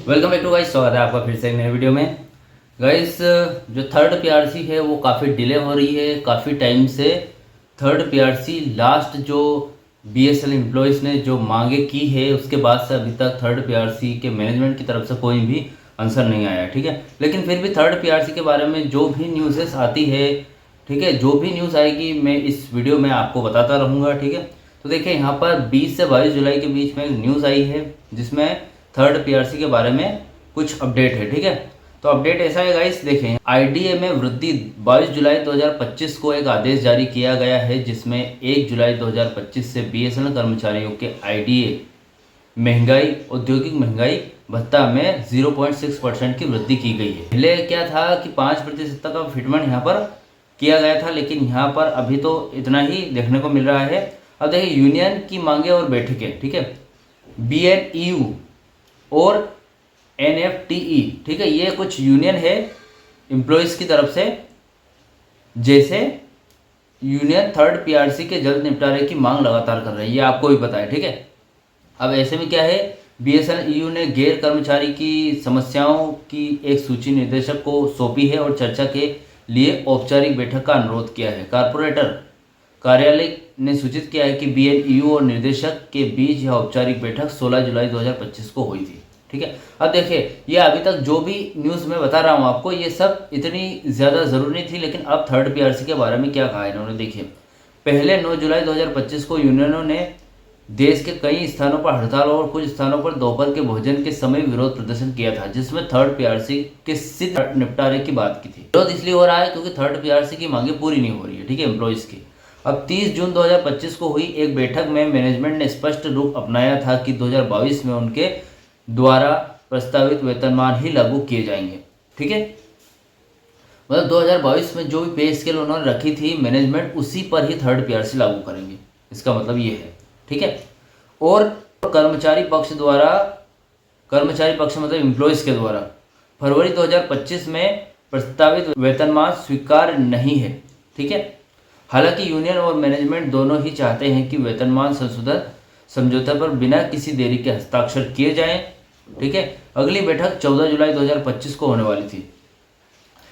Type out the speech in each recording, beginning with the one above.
Welcome back to guys, स्वागत है आपका फिर से एक नए वीडियो में। गाइस, जो थर्ड पीआरसी है वो काफ़ी डिले हो रही है। काफ़ी टाइम से थर्ड पीआरसी लास्ट जो बीएसएनएल एम्प्लॉयज़ ने जो मांगे की है उसके बाद से अभी तक थर्ड पीआरसी के मैनेजमेंट की तरफ से कोई भी आंसर नहीं आया, ठीक है। लेकिन फिर भी थर्ड पीआरसी के बारे में जो भी न्यूज़ेस आती है, ठीक है, जो भी न्यूज़ आएगी मैं इस वीडियो में आपको बताता रहूँगा, ठीक है। तो देखिए, यहाँ पर 20 से 22 जुलाई के बीच में न्यूज़ आई है जिसमें थर्ड पीआरसी के बारे में कुछ अपडेट है, ठीक है। तो अपडेट ऐसा है गाइस, देखें, आईडीए में वृद्धि 22 जुलाई 2025 को एक आदेश जारी किया गया है जिसमें 1 जुलाई 2025 से बीएसएनएल कर्मचारियों के आईडीए महंगाई औद्योगिक महंगाई भत्ता में 0.6% की वृद्धि की गई है। पहले क्या था कि 5% तक का फिटमेंट यहाँ पर किया गया था, लेकिन यहाँ पर अभी तो इतना ही देखने को मिल रहा है। अब देखिए, यूनियन की मांगे और बैठकें, ठीक है, बीएनईयू और एनएफटीई, ठीक है, ये कुछ यूनियन है एम्प्लॉयज़ की तरफ से, जैसे यूनियन थर्ड पीआरसी के जल्द निपटारे की मांग लगातार कर रही है, ये आपको भी पता है, ठीक है। अब ऐसे में क्या है, बीएसएनएल ने गैर कर्मचारी की समस्याओं की एक सूची निदेशक को सौंपी है और चर्चा के लिए औपचारिक बैठक का अनुरोध किया है। कारपोरेटर कार्यालय ने सूचित किया है कि बीएनईयू और निर्देशक के बीच यह औपचारिक बैठक 16 जुलाई 2025 को हुई थी, ठीक है। अब देखिए, ये अभी तक जो भी न्यूज़ मैं बता रहा हूँ आपको, ये सब इतनी ज़्यादा ज़रूरी नहीं थी, लेकिन अब थर्ड पीआरसी के बारे में क्या कहा इन्होंने, देखिए, पहले 9 जुलाई 2025 को यूनियनों ने देश के कई स्थानों पर हड़ताल और कुछ स्थानों पर दोपहर के भोजन के समय विरोध प्रदर्शन किया था, जिसमें थर्ड पीआरसी के शीघ्र निपटारे की बात की थी। विरोध इसलिए हो रहा है क्योंकि थर्ड पीआरसी की मांगे पूरी नहीं हो रही है, ठीक है, एम्प्लॉयज़ की। अब 30 जून 2025 को हुई एक बैठक में मैनेजमेंट ने स्पष्ट रूप अपनाया था कि 2022 में उनके द्वारा प्रस्तावित वेतनमान ही लागू किए जाएंगे, ठीक है। मतलब 2022 में जो भी पे स्केल उन्होंने रखी थी मैनेजमेंट, उसी पर ही थर्ड पीआरसी लागू करेंगे, इसका मतलब ये है, ठीक है। और कर्मचारी पक्ष मतलब एम्प्लॉयज़ के द्वारा फरवरी 2025 में प्रस्तावित वेतनमान स्वीकार नहीं है, ठीक है। हालांकि यूनियन और मैनेजमेंट दोनों ही चाहते हैं कि वेतनमान संशोधन समझौते पर बिना किसी देरी के हस्ताक्षर किए जाएं, ठीक है। अगली बैठक 14 जुलाई 2025 को होने वाली थी।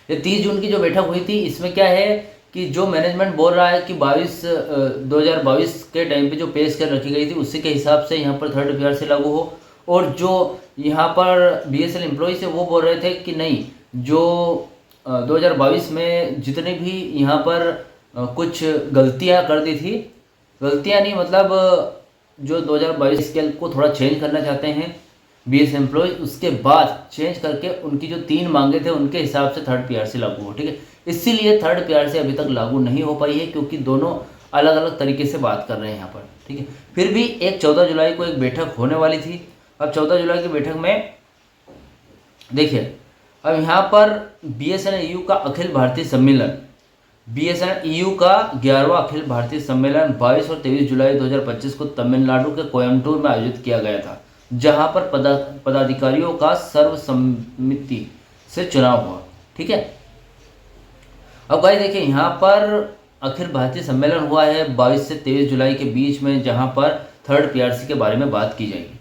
ये 30 जून की जो बैठक हुई थी, इसमें क्या है कि जो मैनेजमेंट बोल रहा है कि 2022 के टाइम पे जो पे स्केल रखी गई थी उसी के हिसाब से यहाँ पर थर्ड पीआरसी लागू हो, और जो यहाँ पर बीएसएनएल एम्प्लॉयज़ है वो बोल रहे थे कि नहीं, जो 2022 में जितने भी यहाँ पर कुछ गलतियाँ कर दी थी, गलतियाँ नहीं मतलब जो 2022 स्केल को थोड़ा चेंज करना चाहते हैं बीएस एम्प्लॉय, उसके बाद चेंज करके उनकी जो 3 मांगे थे उनके हिसाब से थर्ड पीआरसी लागू हो, ठीक है। इसीलिए थर्ड पीआरसी अभी तक लागू नहीं हो पाई है क्योंकि दोनों अलग अलग तरीके से बात कर रहे हैं यहाँ पर, ठीक है। फिर भी एक 14 जुलाई को एक बैठक होने वाली थी। अब 14 जुलाई की बैठक में देखिए, अब यहाँ पर बीएसएनएल का अखिल भारतीय सम्मेलन, बीएसएनएल का 11वां अखिल भारतीय सम्मेलन 22 और 23 जुलाई 2025 को तमिलनाडु के कोयम्बटूर में आयोजित किया गया था, जहां पर पदाधिकारियों का सर्वसम्मति से चुनाव हुआ, ठीक है। अब गाइस देखिए, यहाँ पर अखिल भारतीय सम्मेलन हुआ है 22 से 23 जुलाई के बीच में, जहां पर थर्ड पीआरसी के बारे में बात की जाएगी।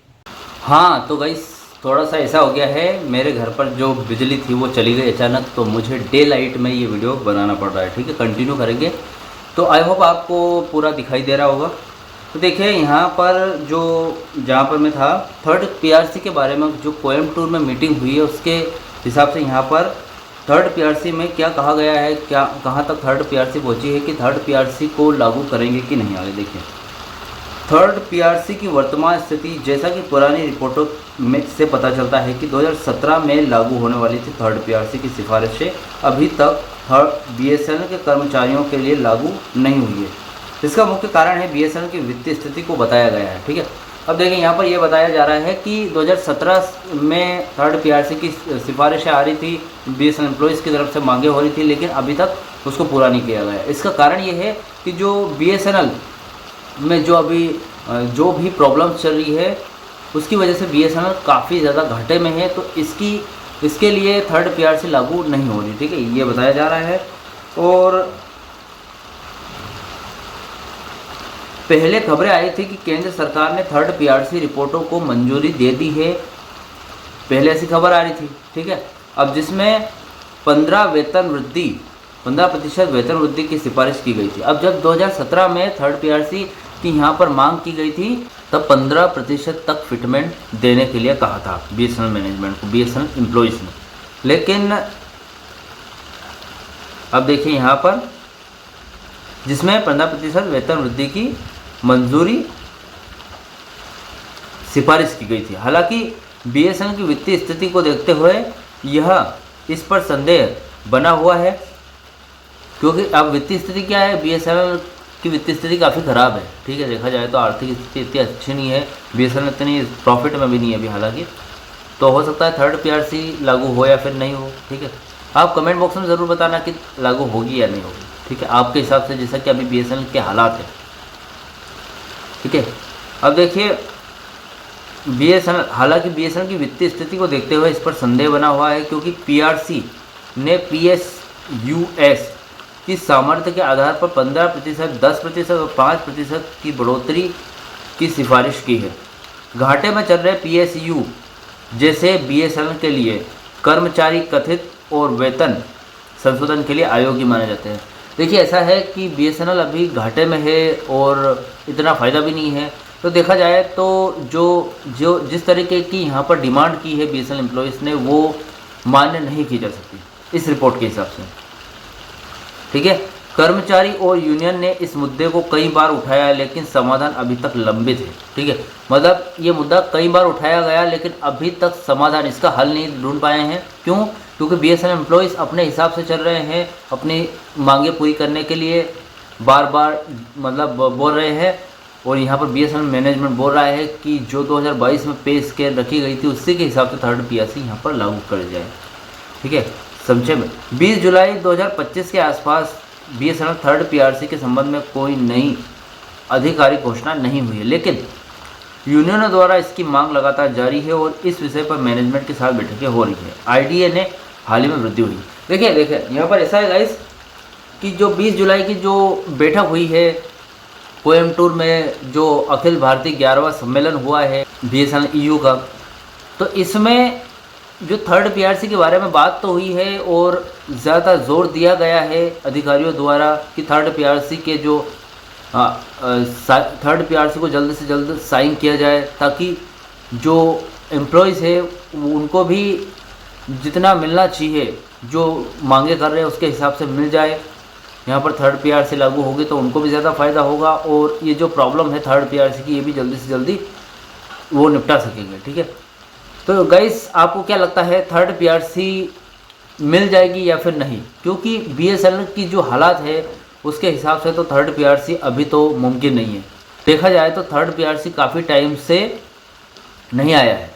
हाँ, तो गाइस थोड़ा सा ऐसा हो गया है, मेरे घर पर जो बिजली थी वो चली गई अचानक, तो मुझे डे लाइट में ये वीडियो बनाना पड़ रहा है, ठीक है। कंटिन्यू करेंगे तो आई होप आपको पूरा दिखाई दे रहा होगा। तो देखिए, यहाँ पर जहाँ पर मैं था, थर्ड पीआरसी के बारे में जो कोयम्बटूर में मीटिंग हुई है उसके हिसाब से यहाँ पर थर्ड पीआरसी में क्या कहा गया है, क्या कहाँ तक थर्ड पीआरसी पहुँची है कि थर्ड पीआरसी को लागू करेंगे कि नहीं। आगे देखिए, थर्ड पीआरसी की वर्तमान स्थिति, जैसा कि पुरानी रिपोर्टों में से पता चलता है कि 2017 में लागू होने वाली थी थर्ड पीआरसी की सिफारिशें अभी तक थर्ड बीएसएनएल के कर्मचारियों के लिए लागू नहीं हुई है। इसका मुख्य कारण है बीएसएनएल की वित्तीय स्थिति को बताया गया है, ठीक है। अब देखिए, यहाँ पर यह बताया जा रहा है कि 2017 में थर्ड पीआरसी की सिफारिशें आ रही थी, बीएसएनएल एम्प्लॉयज़ की तरफ से मांगे हो रही थी, लेकिन अभी तक उसको पूरा नहीं किया गया। इसका कारण ये है कि जो बीएसएनएल में जो भी प्रॉब्लम्स चल रही है उसकी वजह से बीएसएनएल काफ़ी ज़्यादा घाटे में है, तो इसके लिए थर्ड पीआरसी लागू नहीं हो रही, ठीक है, ये बताया जा रहा है। और पहले खबरें आई थी कि केंद्र सरकार ने थर्ड पीआरसी रिपोर्टों को मंजूरी दे दी है, पहले ऐसी खबर आ रही थी, ठीक है। अब जिसमें 15% वेतन वृद्धि की सिफारिश की गई थी। अब जब 2017 में थर्ड पीआरसी की यहाँ पर मांग की गई थी तब 15% तक फिटमेंट देने के लिए कहा था बीएसएनएल मैनेजमेंट को, बीएसएनएल एम्प्लॉइज़ ने। लेकिन अब देखिए यहाँ पर जिसमें 15% वेतन वृद्धि की मंजूरी सिफारिश की गई थी। हालांकि बीएसएनएल की वित्तीय स्थिति को देखते हुए यह इस पर संदेह बना हुआ है, क्योंकि अब वित्तीय स्थिति क्या है, बीएसएनएल की वित्तीय स्थिति काफ़ी ख़राब है, ठीक है। देखा जाए तो आर्थिक स्थिति इतनी अच्छी नहीं है, बीएसएनएल इतनी प्रॉफिट में भी नहीं है अभी हालांकि। तो हो सकता है थर्ड पीआरसी लागू हो या फिर नहीं हो, ठीक है। आप कमेंट बॉक्स में ज़रूर बताना कि लागू होगी या नहीं होगी, ठीक है, आपके हिसाब से, जैसा कि अभी बीएसएनएल के हालात है, ठीक है। अब देखिए बीएसएनएल, हालांकि बीएसएनएल की वित्तीय स्थिति को देखते हुए इस पर संदेह बना हुआ है, क्योंकि पीआरसी ने पीएसयूएस की सामर्थ्य के आधार पर 15%, 10% और 5% की बढ़ोतरी की सिफारिश की है। घाटे में चल रहे पीएसयू जैसे बीएसएनएल के लिए कर्मचारी कथित और वेतन संशोधन के लिए अयोग्य माने जाते हैं। देखिए ऐसा है कि बीएसएनएल अभी घाटे में है और इतना फ़ायदा भी नहीं है। तो देखा जाए तो जो जिस तरीके की यहाँ पर डिमांड की है बीएसएनएल एम्प्लॉइज़ ने, वो मान्य नहीं की जा सकती इस रिपोर्ट के हिसाब से, ठीक है। कर्मचारी और यूनियन ने इस मुद्दे को कई बार उठाया लेकिन समाधान अभी तक लंबित है, ठीक है। मतलब ये मुद्दा कई बार उठाया गया लेकिन अभी तक समाधान, इसका हल नहीं ढूंढ पाए हैं। क्यों? क्योंकि बीएसएनएल एम्प्लॉइज़ अपने हिसाब से चल रहे हैं, अपनी मांगे पूरी करने के लिए बार बार मतलब बोल रहे हैं। और यहाँ पर बीएसएनएल मैनेजमेंट बोल रहा है कि जो 2022 में पे स्केल रखी गई थी उसी के हिसाब से थर्ड पीआरसी यहाँ पर लागू कर जाए, ठीक है। संक्षेप में 20 जुलाई 2025 के आसपास बीएसएनएल थर्ड पीआरसी के संबंध में कोई नई आधिकारिक घोषणा नहीं हुई है, लेकिन यूनियनों द्वारा इसकी मांग लगातार जारी है और इस विषय पर मैनेजमेंट के साथ बैठकें हो रही है। आईडीए ने हाल ही में वृद्धि हुई। देखिए यहाँ पर ऐसा है गाइस कि जो 20 जुलाई की जो बैठक हुई है कोयम्बटूर में, जो अखिल भारतीय 11वां सम्मेलन हुआ है बीएसएनएल ईयू का, तो इसमें जो थर्ड पीआरसी के बारे में बात तो हुई है और ज़्यादा जोर दिया गया है अधिकारियों द्वारा कि थर्ड पीआरसी के जो थर्ड पीआरसी को जल्द से जल्द साइन किया जाए, ताकि जो एम्प्लॉइज़ है उनको भी जितना मिलना चाहिए, जो मांगे कर रहे हैं उसके हिसाब से मिल जाए। यहाँ पर थर्ड पीआरसी लागू होगी तो उनको भी ज़्यादा फ़ायदा होगा और ये जो प्रॉब्लम है थर्ड पीआरसी की, ये भी जल्दी से जल्दी वो निपटा सकेंगे, ठीक है। तो गाइस आपको क्या लगता है, थर्ड पीआरसी मिल जाएगी या फिर नहीं? क्योंकि बीएसएनएल की जो हालात है उसके हिसाब से तो थर्ड पीआरसी अभी तो मुमकिन नहीं है। देखा जाए तो थर्ड पीआरसी काफ़ी टाइम से नहीं आया है,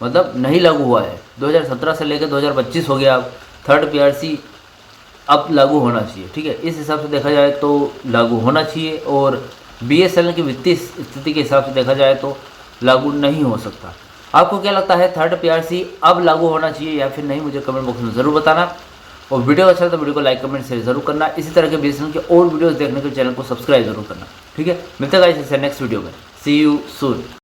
मतलब नहीं लागू हुआ है। 2017 से लेकर 2025 हो गया, अब थर्ड पीआरसी अब लागू होना चाहिए, ठीक है। इस हिसाब से देखा जाए तो लागू होना चाहिए और बीएसएनएल की वित्तीय स्थिति के हिसाब से देखा जाए तो लागू नहीं हो सकता। आपको क्या लगता है, थर्ड पीआरसी अब लागू होना चाहिए या फिर नहीं? मुझे कमेंट बॉक्स में ज़रूर बताना। और वीडियो अच्छा है तो वीडियो को लाइक कमेंट शेयर जरूर करना। इसी तरह के बीएसएनएल के और वीडियोस देखने के चैनल को सब्सक्राइब जरूर करना, ठीक है। मिलते हैं गाइस नेक्स्ट वीडियो में। सी यू सून।